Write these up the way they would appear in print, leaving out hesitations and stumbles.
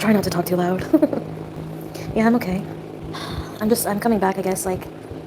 try not to talk too loud. Yeah, I'm okay. I'm coming back, I guess, like,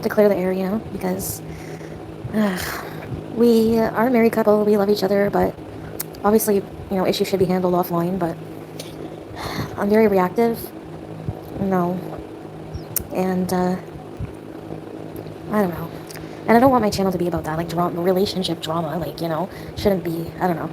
to clear the air, you know, because we are a married couple, we love each other, but obviously, you know, issues should be handled offline, but I'm very reactive, no, and, I don't know. And I don't want my channel to be about that, like, drama, relationship drama, like, you know, shouldn't be, I don't know.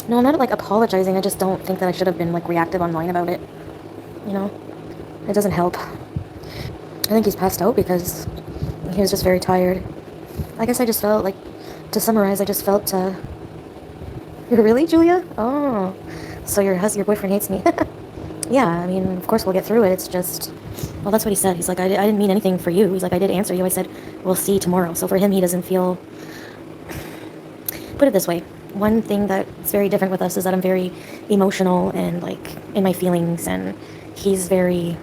No, I'm not, like, apologizing, I just don't think that I should have been, like, reactive online about it, you know? It doesn't help. I think he's passed out because he was just very tired. I guess I just felt, like, to summarize, I just felt, Really, Julia? Oh, so your boyfriend hates me. Yeah, I mean, of course we'll get through it, it's just... Well, that's what he said. He's like, I didn't mean anything for you. He's like, I did answer you. I said, we'll see tomorrow. So for him, he doesn't feel... Put it this way. One thing that's very different with us is that I'm very emotional and, like, in my feelings, and he's very...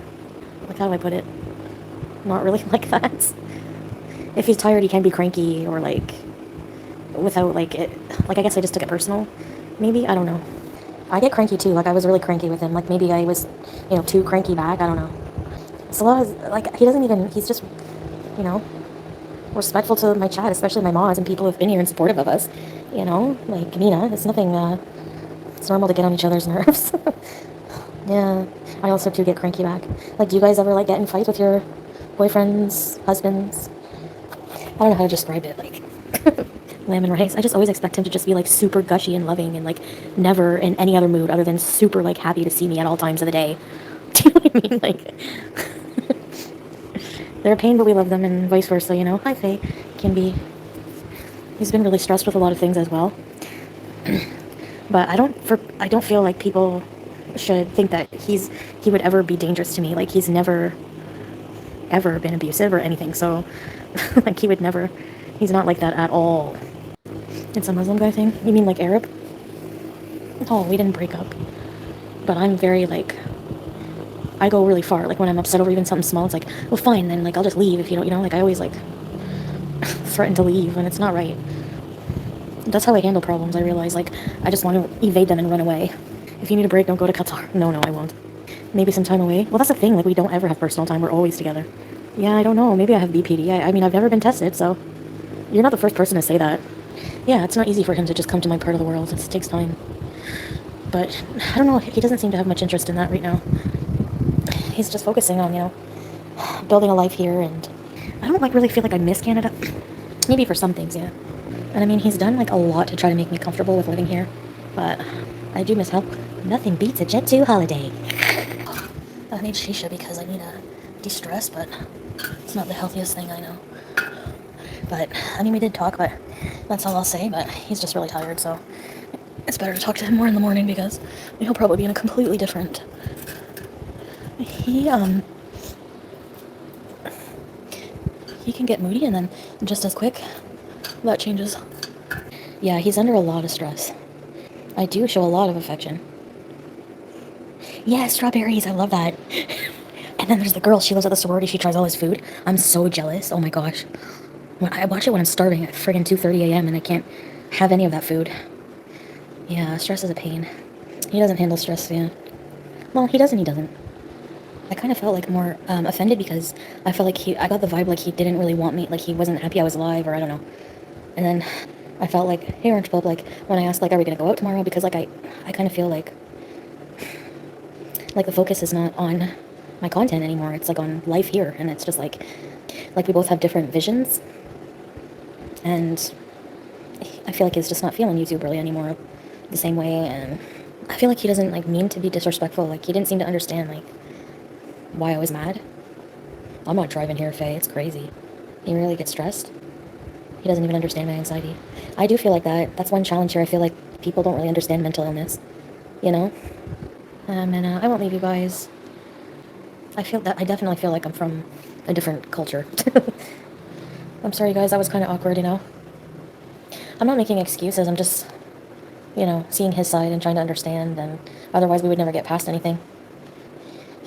Like, how do I put it? Not really like that. If he's tired, he can be cranky, or, like, without, like, it... Like, I guess I just took it personal. Maybe? I don't know. I get cranky, too. Like, I was really cranky with him. Like, maybe I was, you know, too cranky back. I don't know. Salah is, like, he doesn't even... He's just, you know, respectful to my chat, especially my mods and people who've been here and supportive of us. You know? Like, Mina. It's nothing, It's normal to get on each other's nerves. Yeah. I also, too, get cranky back. Like, do you guys ever, like, get in fights with your boyfriends, husbands? I don't know how to describe it, like... Lamb and rice. I just always expect him to just be, like, super gushy and loving and, like, never in any other mood other than super, like, happy to see me at all times of the day. Do you know what I mean? Like, they're a pain, but we love them, and vice versa, you know? Hi, Faye. Can be... He's been really stressed with a lot of things as well. But I don't feel like people should think that he would ever be dangerous to me. Like, he's never, ever been abusive or anything, so, like, he would never... He's not like that at all. It's a Muslim guy thing? You mean, like, Arab? Oh, we didn't break up. But I'm very, like... I go really far. Like, when I'm upset over even something small, it's like, well, fine, then, like, I'll just leave if you don't, you know? Like, I always, like, threaten to leave when it's not right. That's how I handle problems, I realize. Like, I just want to evade them and run away. If you need a break, don't go to Qatar. No, I won't. Maybe some time away. Well, that's the thing. Like, we don't ever have personal time. We're always together. Yeah, I don't know. Maybe I have BPD. I mean, I've never been tested, so... You're not the first person to say that. Yeah, it's not easy for him to just come to my part of the world. It takes time. But, I don't know, he doesn't seem to have much interest in that right now. He's just focusing on, you know, building a life here, and I don't, like, really feel like I miss Canada. Maybe for some things, yeah. And I mean, he's done, like, a lot to try to make me comfortable with living here. But I do miss help. Nothing beats a Jet 2 holiday. I need shisha because I need a de-stress, but it's not the healthiest thing I know. But, I mean, we did talk, but that's all I'll say, but he's just really tired, so it's better to talk to him more in the morning because he'll probably be in a completely different... He can get moody and then just as quick, that changes. Yeah, he's under a lot of stress. I do show a lot of affection. Yeah, strawberries, I love that. And then there's the girl, she lives at the sorority, she tries all his food. I'm so jealous, oh my gosh. I watch it when I'm starving at friggin' 2:30 a.m. and I can't have any of that food. Yeah, stress is a pain. He doesn't handle stress, yeah. Well, he doesn't. I kind of felt, like, more offended because I felt like I got the vibe like he didn't really want me, like he wasn't happy I was alive, or I don't know. And then I felt like, hey, Orange Bub, like, when I asked, like, are we gonna go out tomorrow? Because, like, I kind of feel like the focus is not on my content anymore. It's, like, on life here, and it's just, like we both have different visions. And I feel like he's just not feeling YouTube really anymore the same way, and I feel like he doesn't, like, mean to be disrespectful. Like, he didn't seem to understand, like, why I was mad. I'm not driving here, Faye. It's crazy. He really gets stressed. He doesn't even understand my anxiety. I do feel like that. That's one challenge here. I feel like people don't really understand mental illness, you know? And I won't leave you guys. I definitely feel like I'm from a different culture. I'm sorry, guys, that was kind of awkward, you know? I'm not making excuses, I'm just, you know, seeing his side and trying to understand, and otherwise we would never get past anything.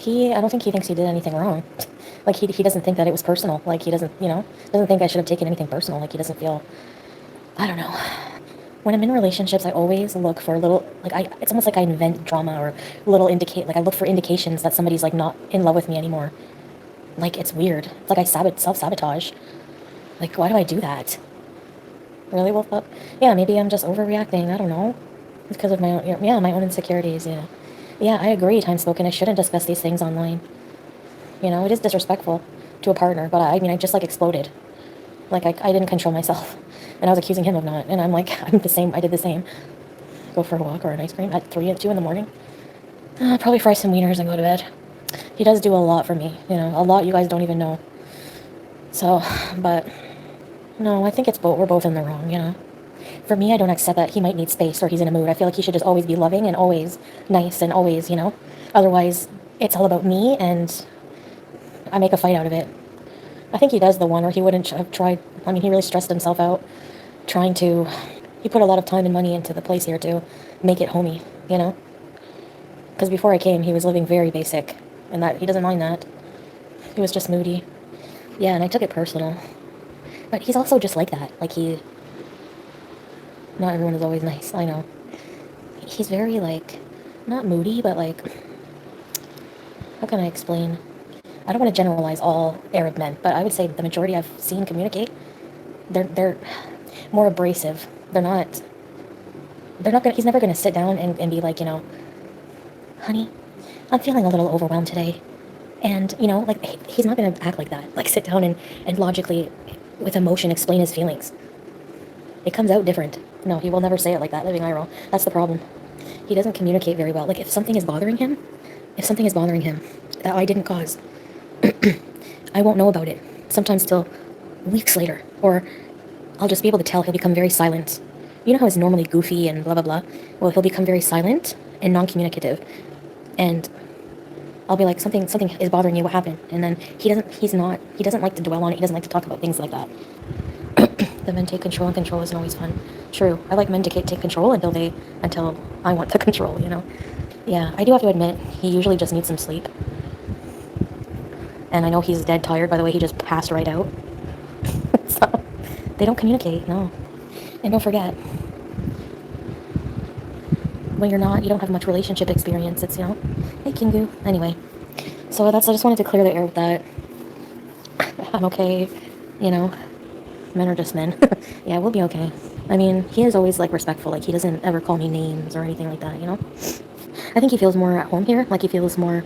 I don't think he thinks he did anything wrong. Like, he doesn't think that it was personal. Like, he doesn't, you know, doesn't think I should have taken anything personal. Like, he doesn't feel, I don't know. when I'm in relationships, I always look for a little, like, it's almost like I invent drama or little like, I look for indications that somebody's, like, not in love with me anymore. Like, it's weird. It's like I self-sabotage. Like, why do I do that? Really? Well, yeah, maybe I'm just overreacting. I don't know. It's because of my own, yeah, my own insecurities, yeah. Yeah, I agree, time spoken. I shouldn't discuss these things online. You know, it is disrespectful to a partner, but I mean, I just, like, exploded. Like, I didn't control myself. And I was accusing him of not. And I'm like, I'm the same. I did the same. Go for a walk or an ice cream at 2 in the morning. Probably fry some wieners and go to bed. He does do a lot for me. You know, a lot you guys don't even know. So, but, no, I think we're both in the wrong, you know. For me, I don't accept that he might need space or he's in a mood. I feel like he should just always be loving and always nice and always, you know. Otherwise, it's all about me and I make a fight out of it. I think he does the one where he wouldn't have tried. I mean, he really stressed himself out trying to. He put a lot of time and money into the place here to make it homey, you know? Because before I came, he was living very basic, and that he doesn't mind that. He was just moody. Yeah, and I took it personal. But he's also just like that. Like, not everyone is always nice, I know. He's very, like, not moody, but, like, how can I explain? I don't want to generalize all Arab men, but I would say the majority I've seen communicate, they're more abrasive. He's never gonna sit down and be like, you know, honey, I'm feeling a little overwhelmed today. And, you know, like, he's not gonna act like that. Like, sit down and logically, with emotion, explain his feelings. It comes out different. No, he will never say it like that, living IRL. That's the problem. He doesn't communicate very well. Like, if something is bothering him that I didn't cause, I won't know about it. Sometimes till weeks later. Or I'll just be able to tell he'll become very silent. You know how he's normally goofy and blah, blah, blah? Well, he'll become very silent and non-communicative. And I'll be like, something is bothering you, what happened? And then he doesn't like to dwell on it. He doesn't like to talk about things like that. The men take control, and control isn't always fun. True. I like men to take control until I want the control, you know? Yeah, I do have to admit, he usually just needs some sleep. And I know he's dead tired, by the way, he just passed right out. So, they don't communicate, no. And don't forget, when you don't have much relationship experience, it's, you know, hey, Kingu. Anyway, so I just wanted to clear the air with that. I'm okay, you know, men are just men. Yeah, we'll be okay. I mean, he is always, like, respectful, like, he doesn't ever call me names or anything like that, you know? I think he feels more at home here, like, he feels more,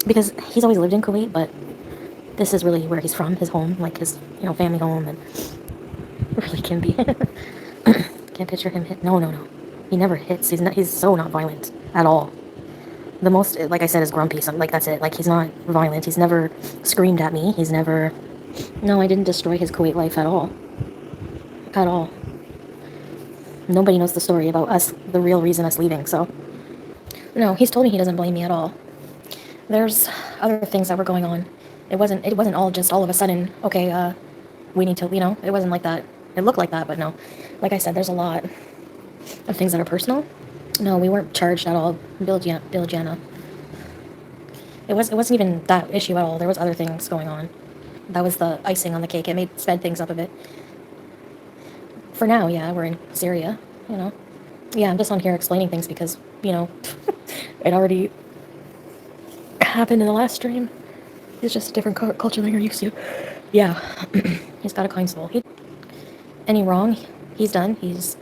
because he's always lived in Kuwait, but this is really where he's from, his home, like, his, you know, family home, and really can be. Can't picture him hit. No. He never hits. He's so not violent at all. The most, like I said, is grumpy. So, like, that's it. Like, he's not violent. He's never screamed at me. He's never. No, I didn't destroy his Kuwait life at all. At all. Nobody knows the story about us, the real reason us leaving, so. No, he's told me he doesn't blame me at all. There's other things that were going on. It wasn't all just all of a sudden, okay, we need to, you know, it wasn't like that. It looked like that, but no. Like I said, there's a lot of things that are personal. No, we weren't charged at all. Bill Jana. It wasn't even that issue at all. There was other things going on. That was the icing on the cake. It sped things up a bit. For now, yeah, we're in Syria, you know. Yeah, I'm just on here explaining things because, you know, it already happened in the last stream. It's just a different culture than you're used to. Yeah, he's got a kind soul. Any wrong, he's done. He's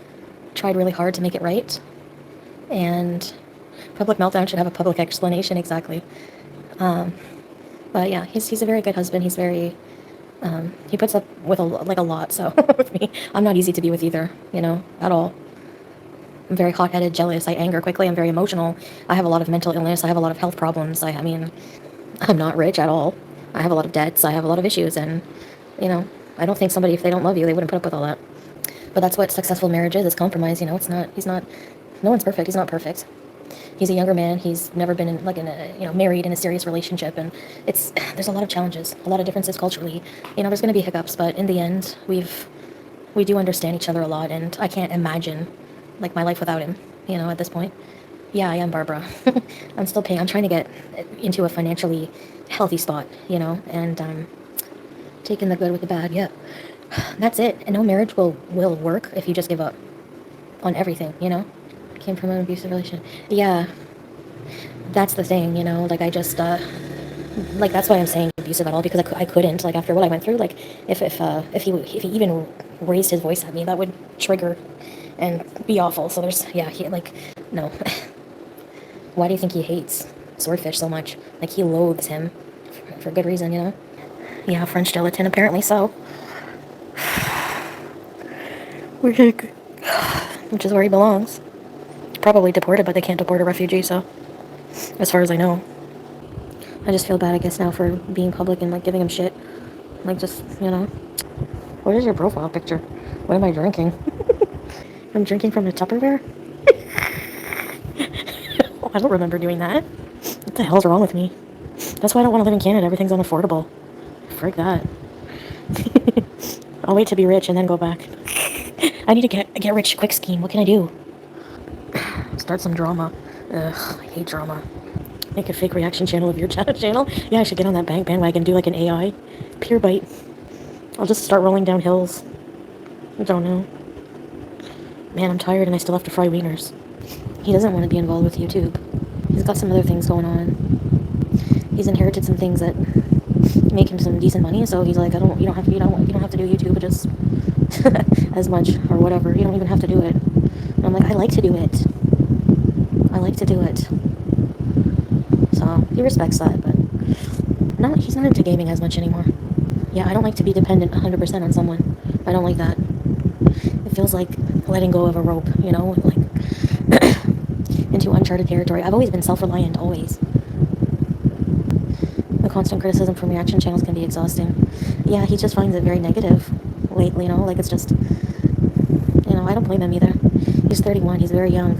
tried really hard to make it right. And public meltdown should have a public explanation, exactly. But yeah, he's a very good husband. He's very, he puts up with a lot, so with me. I'm not easy to be with either, you know, at all. I'm very hot-headed, jealous, I anger quickly, I'm very emotional. I have a lot of mental illness, I have a lot of health problems. I mean, I'm not rich at all. I have a lot of debts, I have a lot of issues, and, you know, I don't think somebody, if they don't love you, they wouldn't put up with all that. But that's what successful marriage is compromise, you know. No one's perfect, he's not perfect. He's a younger man, he's never been married in a serious relationship, and there's a lot of challenges, a lot of differences culturally. You know, there's going to be hiccups, but in the end, we do understand each other a lot, and I can't imagine, like, my life without him, you know, at this point. Yeah, I am Barbara. I'm still paying. I'm trying to get into a financially healthy spot, you know, and taking the good with the bad, yeah. That's it. And no marriage will work if you just give up on everything, you know? Came from an abusive relation. Yeah, that's the thing, you know? Like, I just, like, that's why I'm saying abusive at all, because I couldn't, like, after what I went through, like, if he even raised his voice at me, that would trigger and be awful. So there's, yeah, like, no. Why do you think he hates Swordfish so much? Like, he loathes him for good reason, you know? Yeah, French gelatin, apparently so. Which is where he belongs. Probably deported, but they can't deport a refugee, so, as far as I know. I just feel bad, I guess, now for being public and, like, giving him shit. Like, just, you know. What is your profile picture? What am I drinking? I'm drinking from a Tupperware? Oh, I don't remember doing that. What the hell's wrong with me? That's why I don't want to live in Canada. Everything's unaffordable. Frick that. I'll wait to be rich and then go back. I need to get rich quick scheme. What can I do? Start some drama. Ugh, I hate drama. Make a fake reaction channel of your channel. Yeah, I should get on that bandwagon. Do like an AI. Pure bite. I'll just start rolling down hills. I don't know. Man, I'm tired and I still have to fry wieners. He doesn't want to be involved with YouTube. He's got some other things going on. He's inherited some things that make him some decent money, so he's like, you don't have to do YouTube just as much or whatever. You don't even have to do it. And I'm like, I like to do it. I like to do it. So he respects that, but he's not into gaming as much anymore. Yeah, I don't like to be dependent 100% on someone. I don't like that. It feels like letting go of a rope, you know, like into uncharted territory. I've always been self-reliant, always. The constant criticism from reaction channels can be exhausting. Yeah, he just finds it very negative lately, you know, like it's just, you know, I don't blame him either. He's 31, he's very young.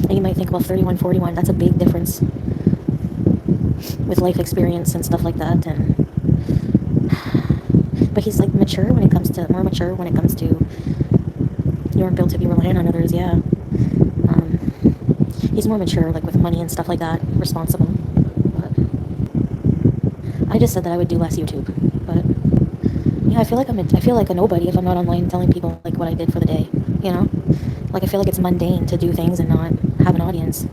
And you might think, well, 31, 41, that's a big difference with life experience and stuff like that, and but he's like more mature when it comes to you aren't built to be reliant on others. Yeah, he's more mature, like with money and stuff like that, responsible. But I just said that I would do less YouTube, but yeah, I feel like a nobody if I'm not online telling people like what I did for the day, you know. Like, I feel like it's mundane to do things and not have an audience.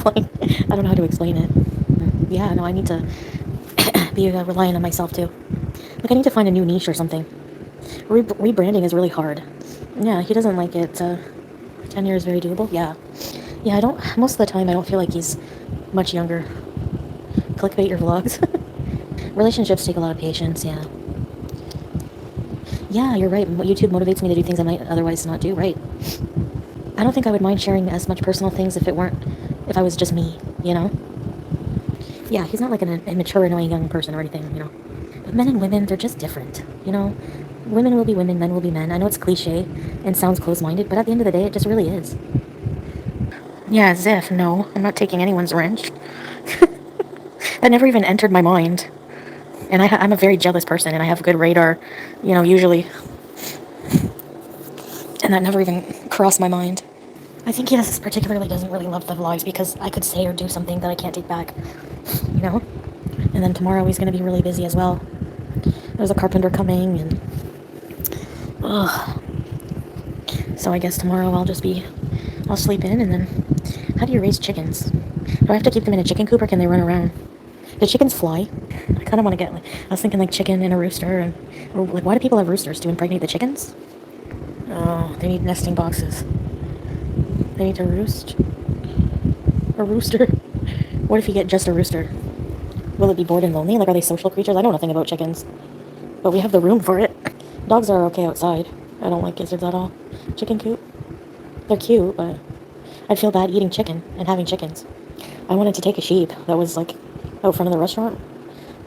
Like, I don't know how to explain it. Yeah, no, I need to be reliant on myself too. Like, I need to find a new niche or something. Rebranding is really hard. Yeah, he doesn't like it. 10 years very doable. Yeah. Yeah, most of the time I don't feel like he's much younger. Clickbait your vlogs. Relationships take a lot of patience, yeah. Yeah, you're right. YouTube motivates me to do things I might otherwise not do, right. I don't think I would mind sharing as much personal things if I was just me, you know? Yeah, he's not like an immature, annoying young person or anything, you know? But men and women, they're just different, you know? Women will be women, men will be men. I know it's cliche and sounds close-minded, but at the end of the day, it just really is. Yeah, as if. No, I'm not taking anyone's wrench. That never even entered my mind. And I'm a very jealous person, and I have good radar, you know, usually. And that never even crossed my mind. I think he particularly doesn't really love the vlogs because I could say or do something that I can't take back, you know? And then tomorrow he's going to be really busy as well. There's a carpenter coming, and ugh. So I guess tomorrow I'll sleep in, and then, how do you raise chickens? Do I have to keep them in a chicken coop, or can they run around? Do chickens fly? I kind of want to get, I was thinking like chicken and a rooster, or like, why do people have roosters? To impregnate the chickens? Oh, they need nesting boxes. They need to roost. A rooster. What if you get just a rooster? Will it be bored and lonely? Like, are they social creatures? I know nothing about chickens, but we have the room for it. Dogs are okay outside. I don't like gizzards at all. Chicken coop? They're cute, but I'd feel bad eating chicken and having chickens. I wanted to take a sheep that was, like, out front of the restaurant.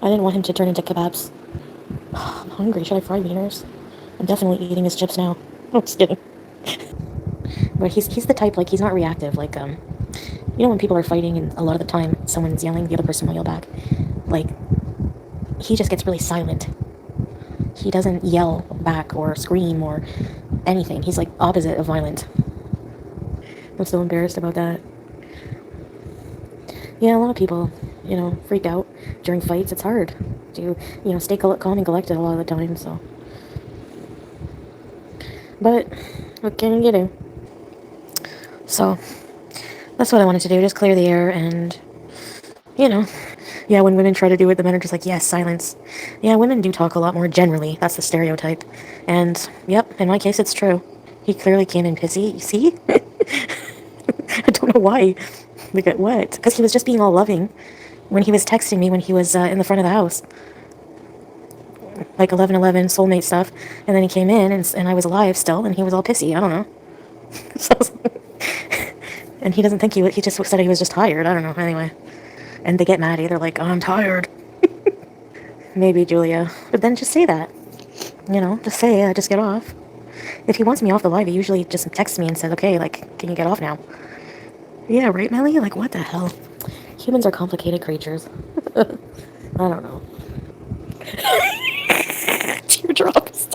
I didn't want him to turn into kebabs. I'm hungry. Should I fry wieners? I'm definitely eating his chips now. I'm just kidding. But he's the type, like, he's not reactive. Like, you know when people are fighting and a lot of the time someone's yelling, the other person will yell back. Like, he just gets really silent. He doesn't yell back or scream or anything. He's like opposite of violent. I'm so embarrassed about that. Yeah, a lot of people, you know, freak out during fights. It's hard to, you know, stay calm and collected a lot of the time, so. But what can you do? So that's what I wanted to do, just clear the air and, you know, yeah, when women try to do it, the men are just like, yes, silence. Yeah, women do talk a lot more generally. That's the stereotype. And, yep, in my case, it's true. He clearly came in pissy. You see? I don't know why. Like, what? Because he was just being all loving when he was texting me when he was in the front of the house. Like 11:11 soulmate stuff. And then he came in and I was alive still and he was all pissy. I don't know. So, and he doesn't think he just said he was just tired. I don't know. Anyway. And they get mad. They're like, oh, I'm tired. Maybe, Julia. But then just say that. You know, just say, just get off. If he wants me off the live, he usually just texts me and says, okay, like, can you get off now? Yeah, right, Melly? Like, what the hell? Humans are complicated creatures. I don't know. Teardrops.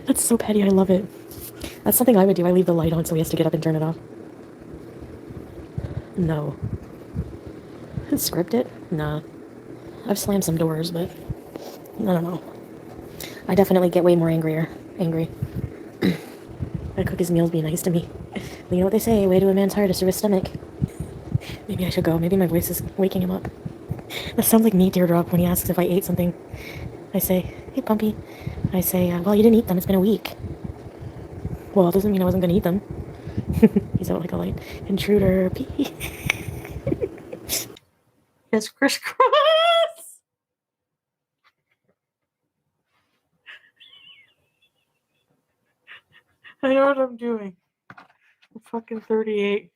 That's so petty. I love it. That's something I would do. I leave the light on so he has to get up and turn it off. No. Script it? Nah. I've slammed some doors, but I don't know. I definitely get way more angry. I cook his meals, be nice to me. You know what they say, way to a man's heart is through his stomach. Maybe I should go. Maybe my voice is waking him up. That sounds like me, Teardrop, when he asks if I ate something. I say, hey, Pumpy. I say, well, you didn't eat them. It's been a week. Well, it doesn't mean I wasn't going to eat them. He's out like a light intruder. Yes, crisscross. I know what I'm doing. I'm fucking 38.